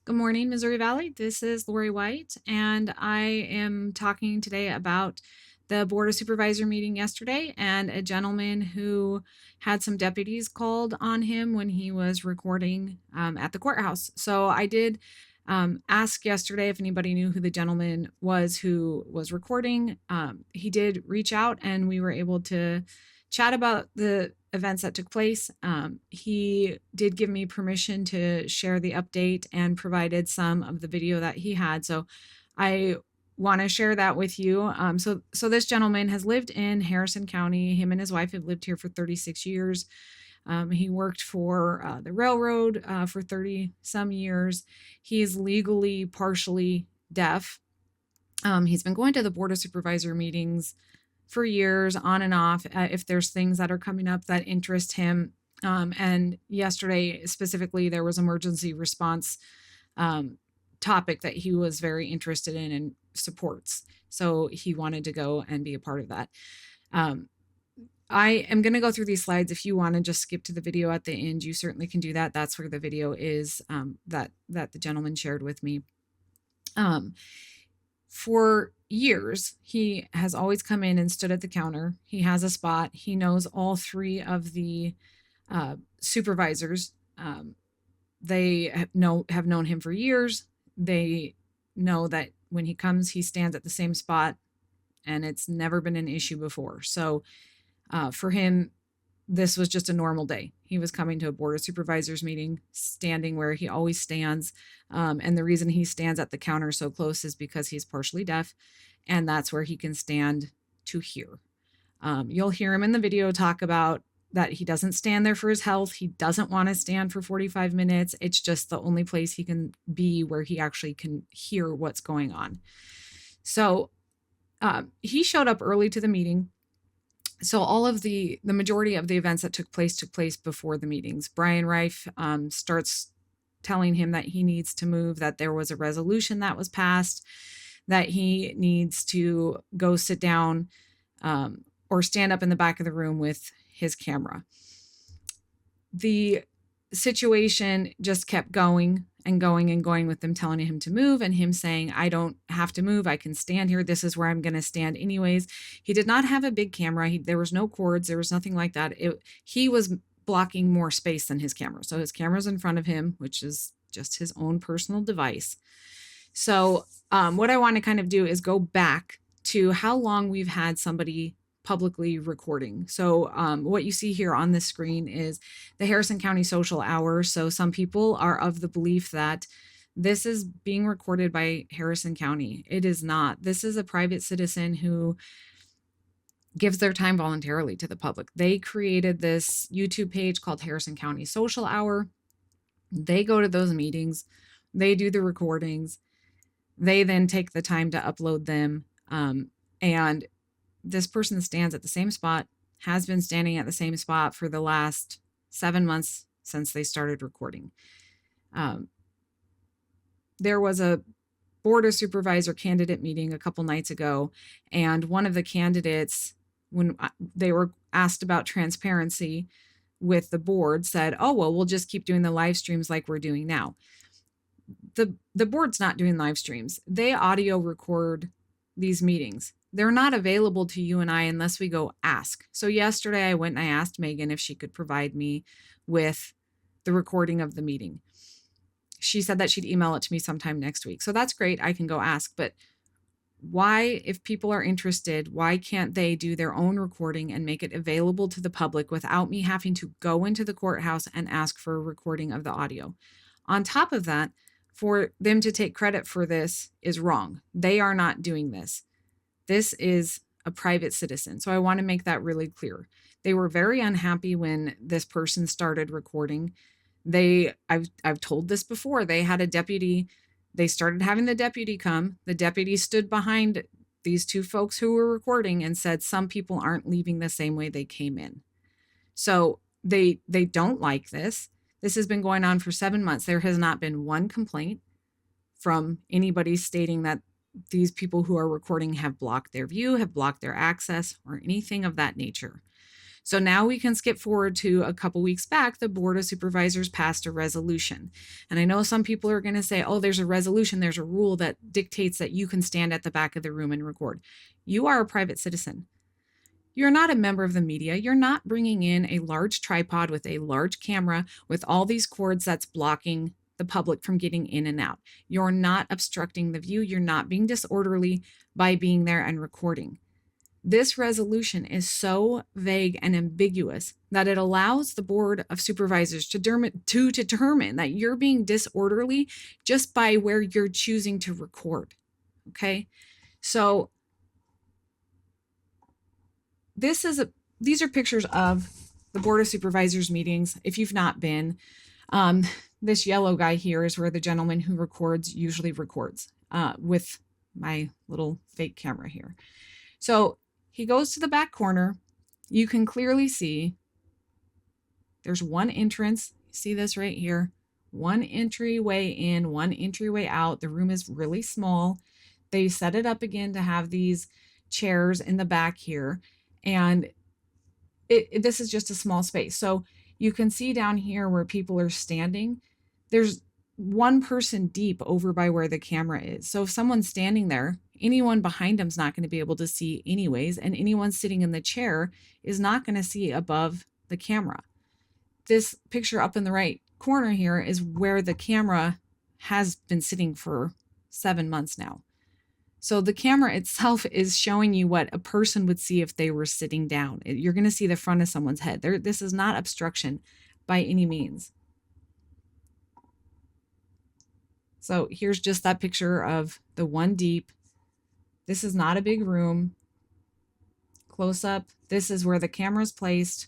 Good morning, Missouri Valley. This is Lori White, and I am talking today about the Board of Supervisor meeting yesterday and a gentleman who had some deputies called on him when he was recording at the courthouse. So I did ask yesterday if anybody knew who the gentleman was who was recording. He did reach out, and we were able to chat about the events that took place. He did give me permission to share the update and provided some of the video that he had. So I want to share that with you. So this gentleman has lived in Harrison County. Him and his wife have lived here for 36 years. He worked for the railroad for 30 some years. He's legally partially deaf. He's been going to the Board of Supervisor meetings for years on and off if there's things that are coming up that interest him. And yesterday specifically, there was emergency response topic that he was very interested in and supports. So he wanted to go and be a part of that. I am going to go through these slides. If you want to just skip to the video at the end, you certainly can do that. That's where the video is that the gentleman shared with me. For years, he has always come in and stood at the counter. He has a spot. He knows all three of the supervisors. They have known him for years. They know that when he comes, he stands at the same spot, and it's never been an issue before. So for him, this was just a normal day. He was coming to a Board of Supervisors meeting, standing where he always stands. And the reason he stands at the counter so close is because he's partially deaf, and that's where he can stand to hear. You'll hear him in the video talk about that he doesn't stand there for his health. He doesn't want to stand for 45 minutes. It's just the only place he can be where he actually can hear what's going on. So he showed up early to the meeting. So all of the majority of the events that took place before the meetings. Brian Reif starts telling him that he needs to move, that there was a resolution that was passed, that he needs to go sit down or stand up in the back of the room with his camera. The situation just kept going and going and going with them telling him to move and him saying, I don't have to move. I can stand here. This is where I'm going to stand anyways. He did not have a big camera. There was no cords. There was nothing like that. He was blocking more space than his camera. So his camera's in front of him, which is just his own personal device. So what I want to kind of do is go back to how long we've had somebody publicly recording. So what you see here on the screen is the Harrison County Social Hour. So some people are of the belief that this is being recorded by Harrison County. It is not. This is a private citizen who gives their time voluntarily to the public. They created this YouTube page called Harrison County Social Hour. They go to those meetings. They do the recordings. They then take the time to upload them. And this person stands at the same spot, has been standing at the same spot for the last 7 months since they started recording. There was a Board of Supervisor candidate meeting a couple nights ago, and one of the candidates, when they were asked about transparency with the board, said, oh, well, we'll just keep doing the live streams like we're doing now. The board's not doing live streams. They audio record these meetings. They're not available to you and I unless we go ask. So yesterday I went and I asked Megan if she could provide me with the recording of the meeting. She said that she'd email it to me sometime next week. So that's great. I can go ask. But why, if people are interested, why can't they do their own recording and make it available to the public without me having to go into the courthouse and ask for a recording of the audio? On top of that, for them to take credit for this is wrong. They are not doing this. This is a private citizen. So I want to make that really clear. They were very unhappy when this person started recording. I've told this before. They had a deputy. They started having the deputy come. The deputy stood behind these two folks who were recording and said, some people aren't leaving the same way they came in. So they don't like this. This has been going on for 7 months. There has not been one complaint from anybody stating that these people who are recording have blocked their view, have blocked their access, or anything of that nature. So now we can skip forward to a couple weeks back. The Board of Supervisors passed a resolution. And I know some people are going to say, oh, there's a resolution, there's a rule that dictates that you can stand at the back of the room and record. You are a private citizen. You're not a member of the media. You're not bringing in a large tripod with a large camera with all these cords that's blocking the public from getting in and out. You're not obstructing the view. You're not being disorderly by being there and recording. This resolution is so vague and ambiguous that it allows the Board of Supervisors to determine that you're being disorderly just by where you're choosing to record. Okay, so these are pictures of the Board of Supervisors meetings. If you've not been, this yellow guy here is where the gentleman who records usually records with my little fake camera here. So he goes to the back corner. You can clearly see there's one entrance. See this right here? One entryway in, one entryway out. The room is really small. They set it up again to have these chairs in the back here. And this is just a small space. So you can see down here where people are standing, there's one person deep over by where the camera is. So if someone's standing there, anyone behind them is not going to be able to see anyways, and anyone sitting in the chair is not going to see above the camera. This picture up in the right corner here is where the camera has been sitting for 7 months now. So the camera itself is showing you what a person would see if they were sitting down. You're going to see the front of someone's head. This is not obstruction by any means. So here's just that picture of the one deep. This is not a big room. Close up. This is where the camera is placed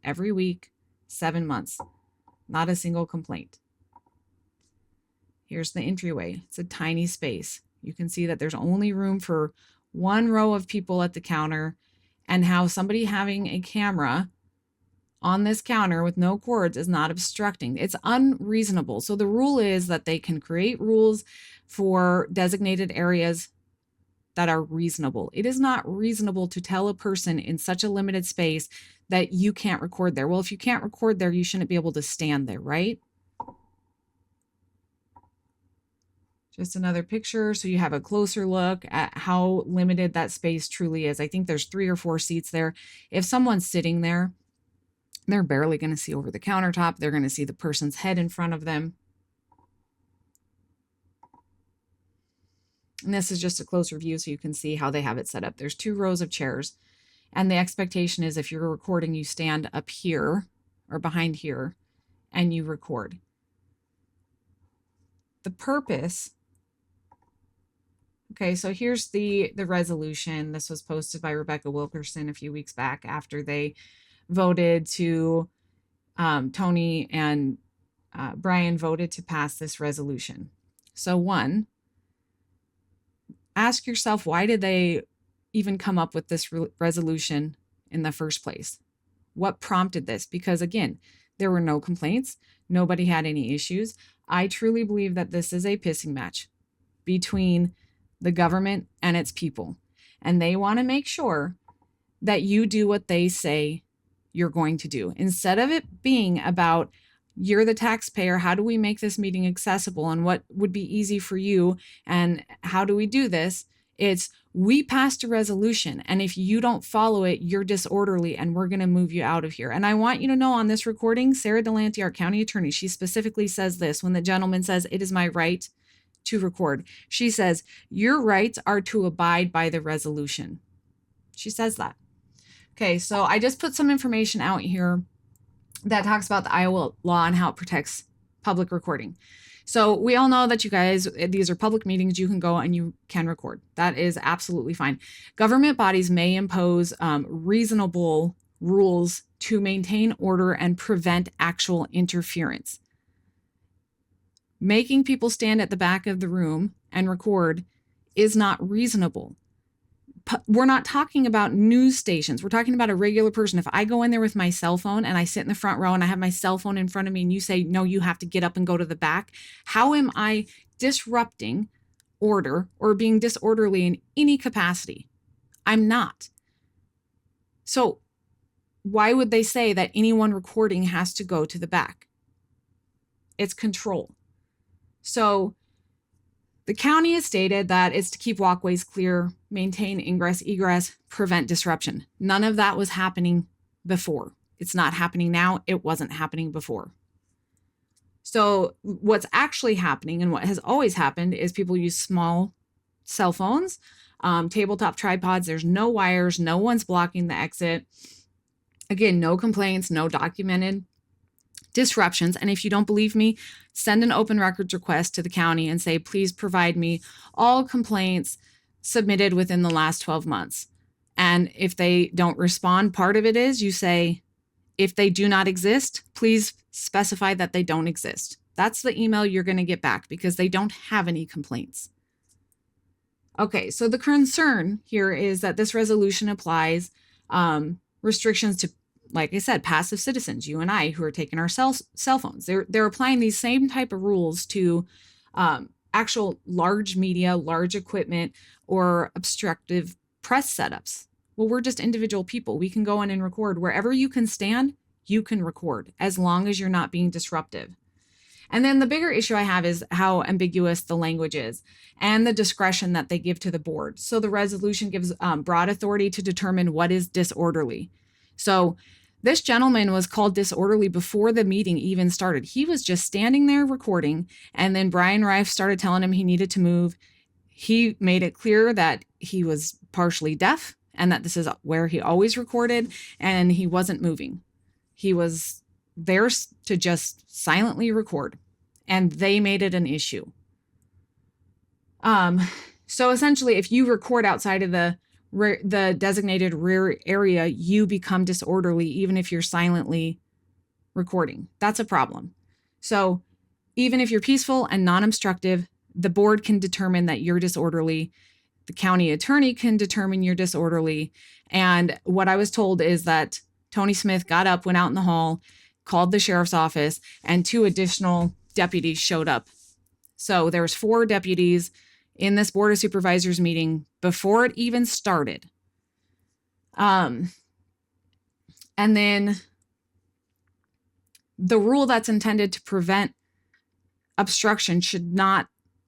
every week, 7 months. Not a single complaint. Here's the entryway. It's a tiny space. You can see that there's only room for one row of people at the counter, and how somebody having a camera on this counter with no cords is not obstructing. It's unreasonable. So the rule is that they can create rules for designated areas that are reasonable. It is not reasonable to tell a person in such a limited space that you can't record there. Well, if you can't record there, you shouldn't be able to stand there, right? Just another picture so you have a closer look at how limited that space truly is. I think there's 3 or 4 seats there. If someone's sitting there, they're barely going to see over the countertop. They're going to see the person's head in front of them. And this is just a closer view so you can see how they have it set up. There's 2 rows of chairs. And the expectation is if you're recording, you stand up here or behind here and you record. The purpose. Okay, so here's the resolution. This was posted by Rebecca Wilkerson a few weeks back after they voted to, Tony and Brian voted to pass this resolution. So 1, ask yourself, why did they even come up with this resolution in the first place? What prompted this? Because again, there were no complaints. Nobody had any issues. I truly believe that this is a pissing match between the government and its people. And they want to make sure that you do what they say you're going to do. Instead of it being about, you're the taxpayer, how do we make this meeting accessible and what would be easy for you and how do we do this? It's, we passed a resolution and if you don't follow it, you're disorderly and we're going to move you out of here. And I want you to know on this recording, Sarah Delante, our county attorney, she specifically says this when the gentleman says, it is my right to record. She says, your rights are to abide by the resolution. She says that. Okay, so I just put some information out here that talks about the Iowa law and how it protects public recording. So we all know that you guys, these are public meetings, you can go and you can record. That is absolutely fine. Government bodies may impose reasonable rules to maintain order and prevent actual interference. Making people stand at the back of the room and record is not reasonable. We're not talking about news stations. We're talking about a regular person. If I go in there with my cell phone and I sit in the front row and I have my cell phone in front of me and you say, no, you have to get up and go to the back. How am I disrupting order or being disorderly in any capacity? I'm not. So why would they say that anyone recording has to go to the back? It's control. So the county has stated that it's to keep walkways clear, maintain ingress, egress, prevent disruption. None of that was happening before. It's not happening now. It wasn't happening before. So what's actually happening and what has always happened is people use small cell phones, tabletop tripods. There's no wires. No one's blocking the exit. Again, no complaints, no documented disruptions. And if you don't believe me, send an open records request to the county and say, please provide me all complaints submitted within the last 12 months. And if they don't respond, part of it is you say, if they do not exist, please specify that they don't exist. That's the email you're going to get back because they don't have any complaints. Okay, so the concern here is that this resolution applies restrictions to, like I said, passive citizens, you and I, who are taking our cell phones. They're applying these same type of rules to actual large media, large equipment, or obstructive press setups. Well, we're just individual people. We can go in and record wherever you can stand. You can record as long as you're not being disruptive. And then the bigger issue I have is how ambiguous the language is and the discretion that they give to the board. So the resolution gives broad authority to determine what is disorderly. So this gentleman was called disorderly before the meeting even started. He was just standing there recording, and then Brian Reif started telling him he needed to move. He made it clear that he was partially deaf and that this is where he always recorded, and he wasn't moving. He was there to just silently record, and they made it an issue. So essentially, if you record outside of the designated rear area, you become disorderly, even if you're silently recording. That's a problem. So even if you're peaceful and non-obstructive, the board can determine that you're disorderly. The county attorney can determine you're disorderly. And what I was told is that Tony Smith got up, went out in the hall, called the sheriff's office, and 2 additional deputies showed up. So there was 4 deputies in this Board of Supervisors meeting before it even started. And then the rule that's intended to prevent obstruction should not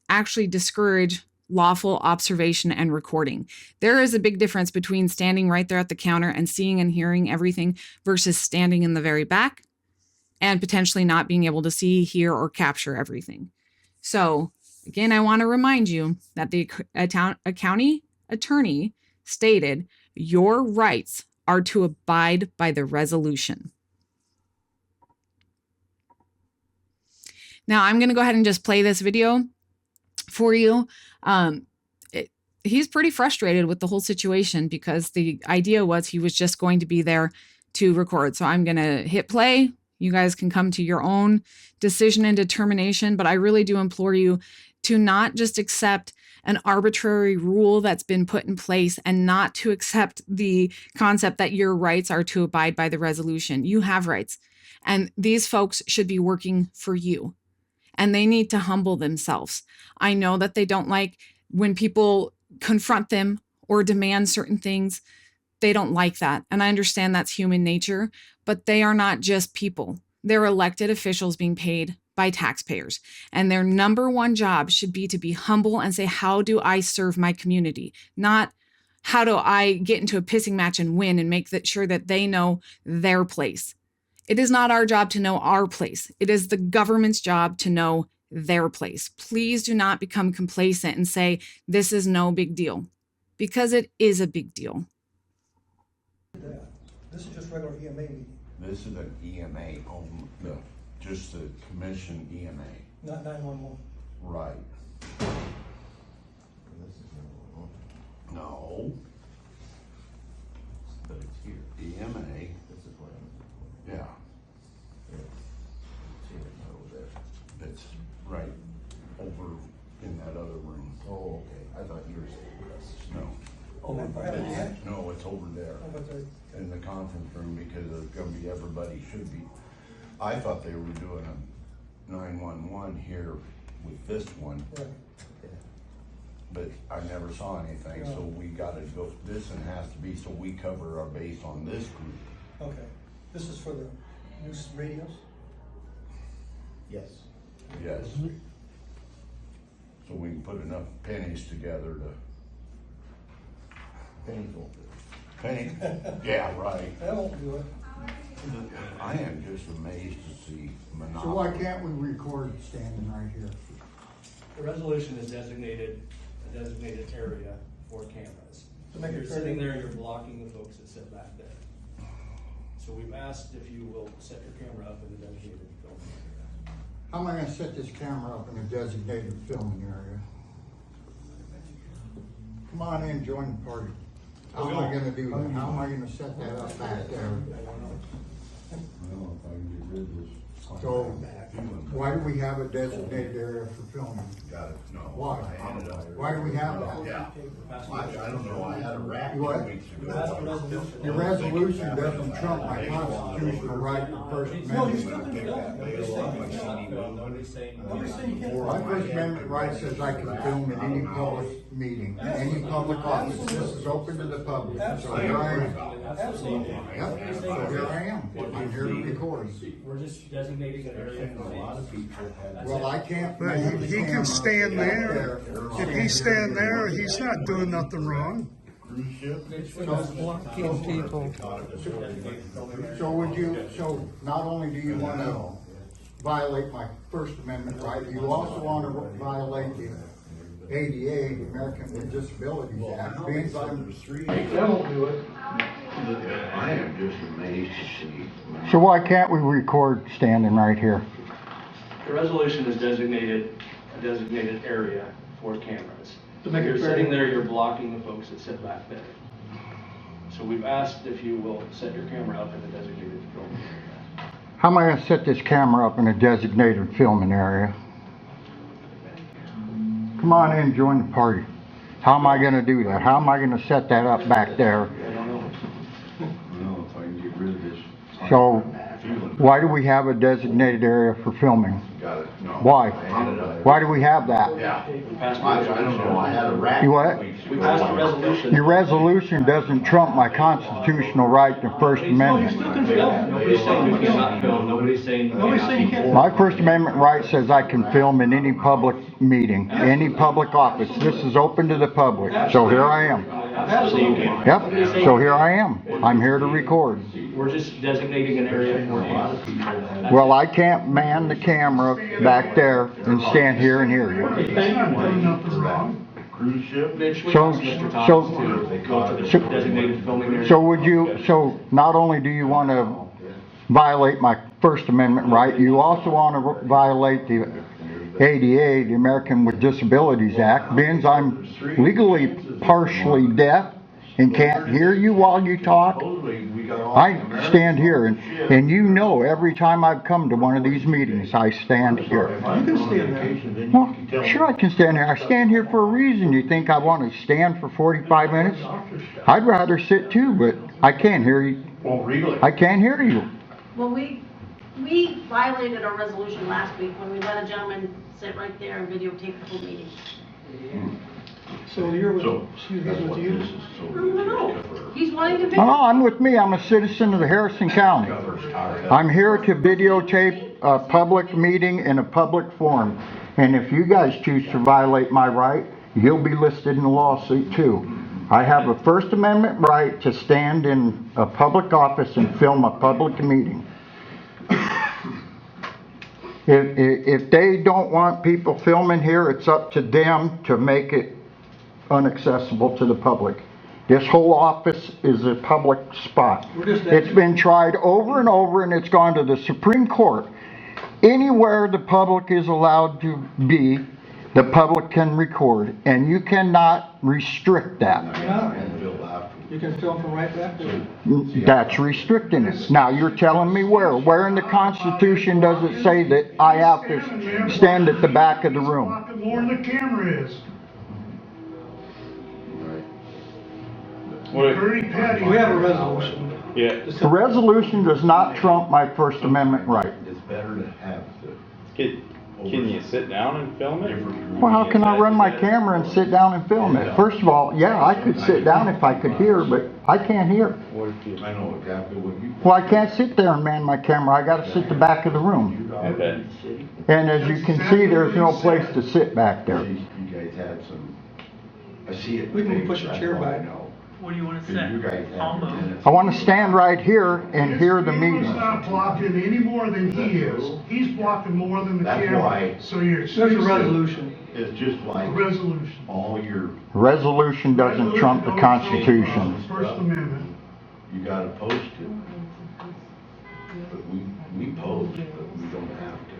actually discourage lawful observation and recording. There is a big difference between standing right there at the counter and seeing and hearing everything versus standing in the very back and potentially not being able to see, hear, or capture everything. So again, I want to remind you that the county attorney stated your rights are to abide by the resolution. Now I'm going to go ahead and just play this video for you. He's pretty frustrated with the whole situation because the idea was he was just going to be there to record. So I'm going to hit play. You guys can come to your own decision and determination, but I really do implore you to not just accept an arbitrary rule that's been put in place and not to accept the concept that your rights are to abide by the resolution. You have rights, and these folks should be working for you, and they need to humble themselves. I know that they don't like when people confront them or demand certain things. They don't like that. And I understand that's human nature, but they are not just people. They're elected officials being paid by taxpayers. And their number one job should be to be humble and say, how do I serve my community? Not how do I get into a pissing match and win and make sure that they know their place. It is not our job to know our place. It is the government's job to know their place. Please do not become complacent and say, this is no big deal, because it is a big deal. This is just regular EMA meeting, This is an EMA only, just the commission EMA. not 911. Right. No. But it's here. EMA. This is what I'm. Yeah. It's here, not over there. It's right over in that other room. Oh, okay. I thought you were saying this. No. Oh, right at the end? No, it's over there. Oh, but the- In the conference room, because it's gonna be, everybody should be. I thought they were doing a 911 here with this one, right. but I never saw anything, so we gotta go, this one has to be, so we cover our base on this group. Okay, this is for the new radios? Yes. Yes. So we can put enough pennies together to, Pennies won't do penny, yeah, right. That won't do it. I am just amazed to see monopoly. So why can't we record standing right here? The resolution is designated, a designated area for cameras. To make it You're fair. sitting there, you're blocking the folks that sit back there. So we've asked if you will set your camera up in the designated filming area. How am I gonna set this camera up in a designated filming area? Come on in, join the party. How am I gonna do that? How am I gonna set that up back there? Well, if I can get rid of this. So, why do we have a designated area for filming? Got it, no. Why? I ended up- Why do we have that? Yeah. I don't know, I had a rat What? 2 weeks ago. That's the resolution. Your resolution doesn't trump my constitutional right to First No, you still Amendment. can do that. Nobody's saying. Nobody's saying you can't. My First Amendment right says I can film at any public meeting, any public office. This is open to the public, so here I am. Absolutely. Yep, so here I am. I'm here to record. We're just designating an area for Well, I can't. But he can stand there. If he stand there, he's not doing nothing wrong. So would you, so not only do you want to violate my First Amendment right, you also want to violate the ADA, the American with Disabilities Act. Being some- That won't do it. I am just amazed to see. So why can't we record standing right here? The resolution is designated, a designated area for cameras. To make it You're fair. sitting there, you're blocking the folks that sit back there. So we've asked if you will set your camera up in the designated filming area. How am I gonna set this camera up in a designated filming area? Come on in, join the party. How am I gonna do that? How am I gonna set that up back there? I don't know. Well, if I can get rid of this. So, why do we have a designated area for filming? Got it, no. Why? I ended up- Why do we have that? Yeah. We passed I the don't know, I had a rat. You what? 2 weeks We ago. passed a resolution. Your resolution doesn't trump my constitutional right to First No, you Amendment. still can film. Nobody's saying you cannot film. Nobody's saying. Nobody's saying you can't. My First Amendment right says I can film in any public meeting, any public office. This is open to the public, so here I am. Absolutely you can. Yep, so here I am. I'm here to record. We're just designating an area for cameras. Well, I can't man the camera back there and stand here and hear you. He's not doing nothing wrong. Cruise ship? Mitch, we So- asked Mr. so- Thomas to go to the so- designated filming area. So not only do you want to violate my First Amendment right, you also want to violate the ADA, the American with Disabilities Act, being I'm legally partially deaf and can't hear you while you talk. Supposedly, we got all I the Americans stand here on and, ship. and you know every time I've come to one of these meetings, I stand here. If I'm on vacation, then you Well, can tell me. sure I can stand here. I stand here for a reason. You think I want to stand for 45 minutes? I'd rather sit too, but I can't hear you. Well, really? I can't hear you. Well, we violated our resolution last week when we let a gentleman sit right there and videotape the whole meeting. So you're with, So, excuse me, that's with what you? this is, so I don't know. He's wanting to No, video. I'm with me. I'm a citizen of the Harrison County. Governor's tired. I'm here to videotape a public meeting in a public forum. And if you guys choose to violate my right, you'll be listed in the lawsuit too. I have a First Amendment right to stand in a public office and film a public meeting. If they don't want people filming here, it's up to them to make it inaccessible to the public. This whole office is a public spot. It's been tried over and over and it's gone to the Supreme Court. Anywhere the public is allowed to be, the public can record, and you cannot restrict that. You can film from right back there. That's restricting it. Now, you're telling me where? Where in the Constitution does it say that I have to stand at the back of the room? Pocket more than the camera is. Bernie Petty. We have a resolution. Yeah. The resolution does not trump my First Amendment right. It's better to have the. Can you sit down and film it? Well, how can I run my camera and sit down and film it? First of all, yeah, I could sit down if I could hear, but I can't hear. I know exactly what you. Well, I can't sit there and man my camera. I gotta sit the back of the room. Okay. And as you can see, there's no place to sit back there. You guys had some, I see it. We can push a chair back. What do you want to You say? guys have Almost. minutes. I wanna stand right here and hear the This meeting. camera's not blocking any more than he is. He's blocking more than the That's camera. why. So you're. There's a resolution. It's just A like resolution. all your, Resolution doesn't trump the Constitution. First Amendment. you gotta post it. But we post, but we don't have to.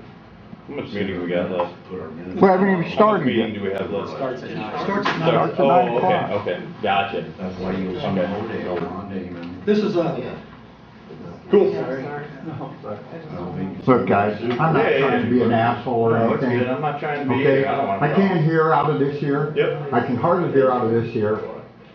How much meeting we got left? Put our minutes. We haven't even How much started meeting yet. do we have left? Starts at 9. Starts at Oh, 9 okay, o'clock. okay, gotcha. That's why you see Okay. Rodale, Ron Damon. This is Cool. Look, guys, I'm not trying to be an asshole or No, it's anything. good. I'm not trying to be. Okay, I don't want I can't hear out of this ear. Yep. I can hardly hear out of this ear.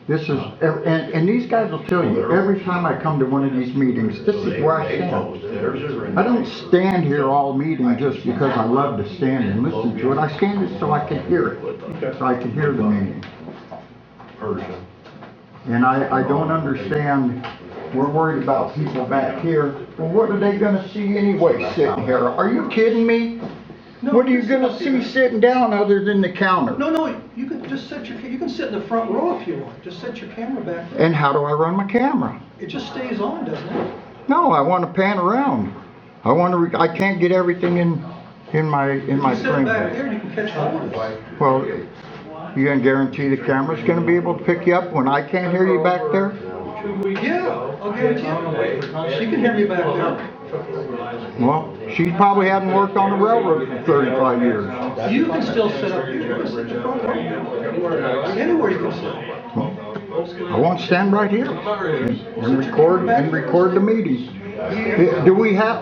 This is, and these guys will tell you, every time I come to one of these meetings, this is where I stand. I don't stand here all meeting just because I love to stand and listen to it. I stand it so I can hear it, so I can hear the meeting. Persia. And I don't understand, we're worried about people back here. Well, what are they gonna see anyway sitting here? Are you kidding me? What are you gonna see sitting down other than the counter? No, you can just you can sit in the front row if you want. Just set your camera back there. And how do I run my camera? It just stays on, doesn't it? No, I wanna pan around. I can't get everything in my You sit frame. back there, you can catch photos. Well, you gonna guarantee the camera's gonna be able to pick you up when I can't hear you back there? Yeah, I'll guarantee it. She can hear me back there. Well, she probably hadn't worked on the railroad for 35 years. You can still sit up here. You can sit in the front row. Anywhere you can sit. I want to stand right here and record the meeting.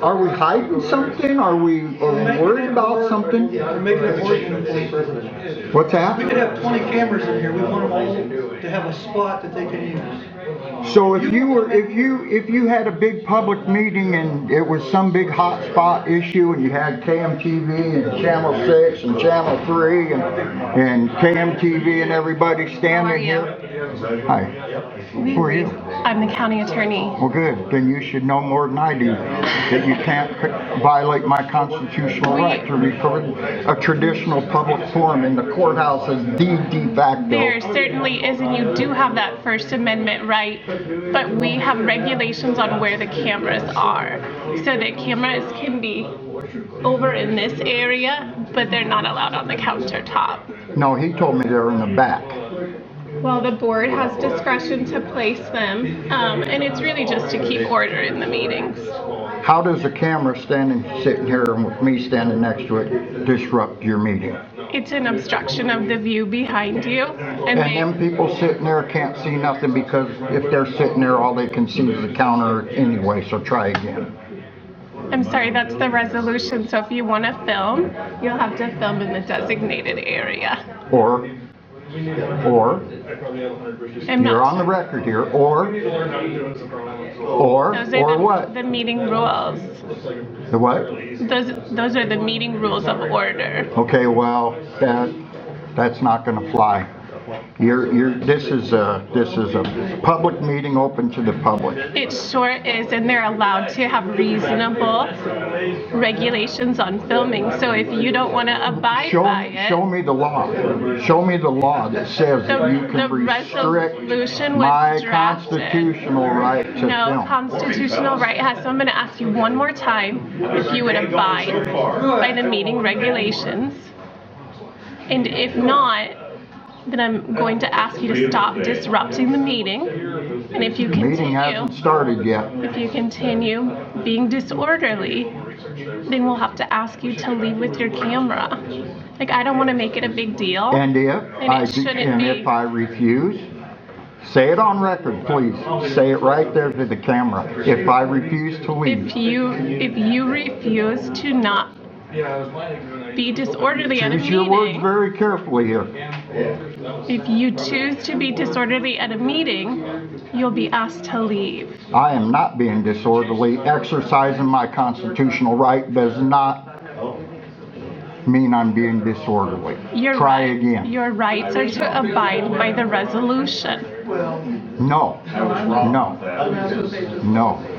Are we hiding something? Are we worried about something? We're making it work for the president. What's that? We could have 20 cameras in here. We want them all to have a spot that they can use. So if you had a big public meeting and it was some big hot spot issue and you had KMTV and Channel 6 and Channel 3 and KMTV and everybody standing here. Hi. Who are you? I'm the county attorney. Well, good. Then you should know more than I do that you can't violate my constitutional right to record a traditional public forum in the courthouse as de facto. There certainly is, and you do have that First Amendment right, but we have regulations on where the cameras are. So the cameras can be over in this area, but they're not allowed on the countertop. No, he told me they're in the back. Well, the board has discretion to place them, and it's really just to keep order in the meetings. How does a camera sitting here and with me standing next to it disrupt your meeting? It's an obstruction of the view behind you, And them people sitting there can't see nothing because if they're sitting there, all they can see is the counter anyway, so try again. I'm sorry, that's the resolution, so if you want to film, you'll have to film in the designated area. Or I'm you're not on the record here, or Those are what? the meeting rules. The what? Those are the meeting rules of order. Okay, well, that's not gonna fly. This is a public meeting open to the public. It sure is, and they're allowed to have reasonable regulations on filming. So if you don't want to abide by it, Show me the law. Show me the law that says that you can the restrict resolution my was drafted. constitutional right to No film. constitutional right has. So I'm going to ask you one more time if you would abide by the meeting regulations, and if not, then I'm going to ask you to stop disrupting the meeting. And if you The meeting hasn't started yet. if you continue being disorderly, then we'll have to ask you to leave with your camera. Like, I don't want to make it a big deal. And it shouldn't be. if I refuse, say it on record, please. Say it right there to the camera. If I refuse to leave. If you refuse to not be disorderly at a Choose your words meeting, very carefully here. if you choose to be disorderly at a meeting, you'll be asked to leave. I am not being disorderly. Exercising my constitutional right does not mean I'm being disorderly. Try again. Your rights are to abide by the resolution. No, no, no.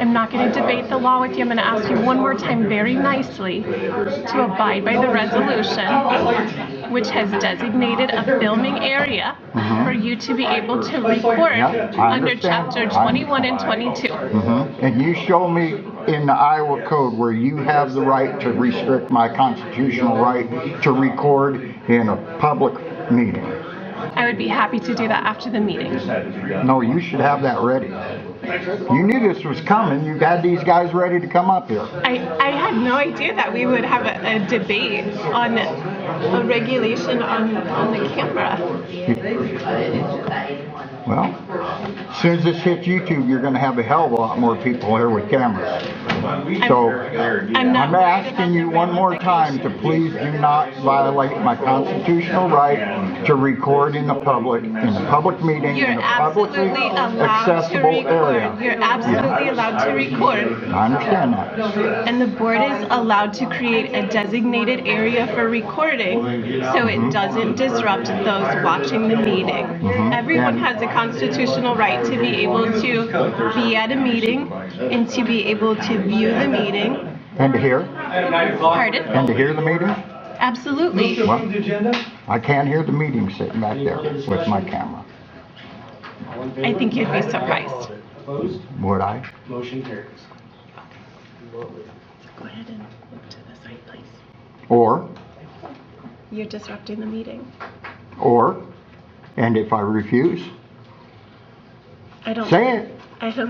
I'm not going to debate the law with you. I'm going to ask you one more time very nicely to abide by the resolution, which has designated a filming area for you to be able to record Yep, I under understand. chapter 21 and 22. And you show me in the Iowa code where you have the right to restrict my constitutional right to record in a public meeting. I would be happy to do that after the meeting. No, you should have that ready. You knew this was coming. You had these guys ready to come up here. I had no idea that we would have a debate on a regulation on the camera. Well, as soon as this hits YouTube, you're going to have a hell of a lot more people here with cameras. So I'm asking you one more time to please do not violate my constitutional right to record in a public meeting You're in a publicly absolutely allowed to accessible area. record. You're absolutely allowed to record. I understand that. And the board is allowed to create a designated area for recording so it doesn't disrupt those watching the meeting. Everyone has a constitutional right to be able to be at a meeting and to be able to view the meeting. And to hear? Pardon? And to hear the meeting? Absolutely. Well, I can't hear the meting sitting back there with my camera. I think you'd be surprised. Opposed? Would I? Motion carries. Go ahead and move to the side, please. Or, You're disrupting the meeting. and if I refuse, I don't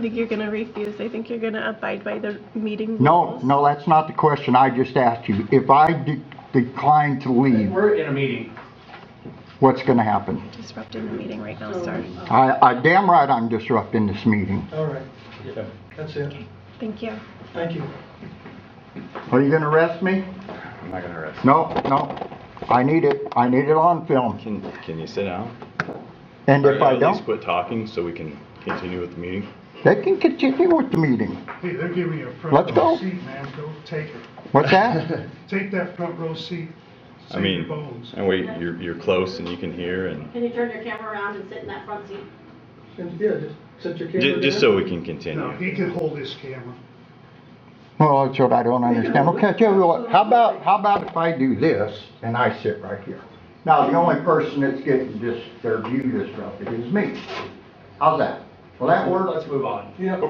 think you're going to refuse. I think you're going to abide by the meeting rules. No, that's not the question I just asked you. If I decline to leave, We're in a meeting. what's going to happen? Disrupting the meeting right now, sir. I damn right I'm disrupting this meeting. All right, that's it. Thank you. Thank you. Are you going to arrest me? I'm not gonna arrest No. I need it on film. you. Can you sit down? And if Or I at least don't, quit talking so we can continue with the meeting? they can continue with the meeting. Hey, they're giving you a front Let's row go. seat, man. Go take it. What's that? Take that front row seat. I Save mean, your bones. and wait, you're close and you can hear and, Can you turn your camera around and sit in that front seat? Yeah, just set your camera just down. so we can No, continue. he can hold his camera. Well, that's what I don't understand. Okay, tell you what, how about if I do this and I sit right here? Now, the only person that's getting their view disrupted is me. How's that? Will that work? Let's move on. Yeah.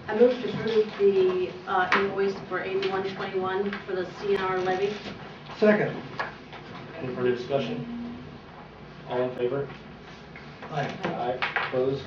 I move to approve the invoice for 8121 for the CNR levy. Second. Any further discussion? All in favor? Aye. Aye. Opposed?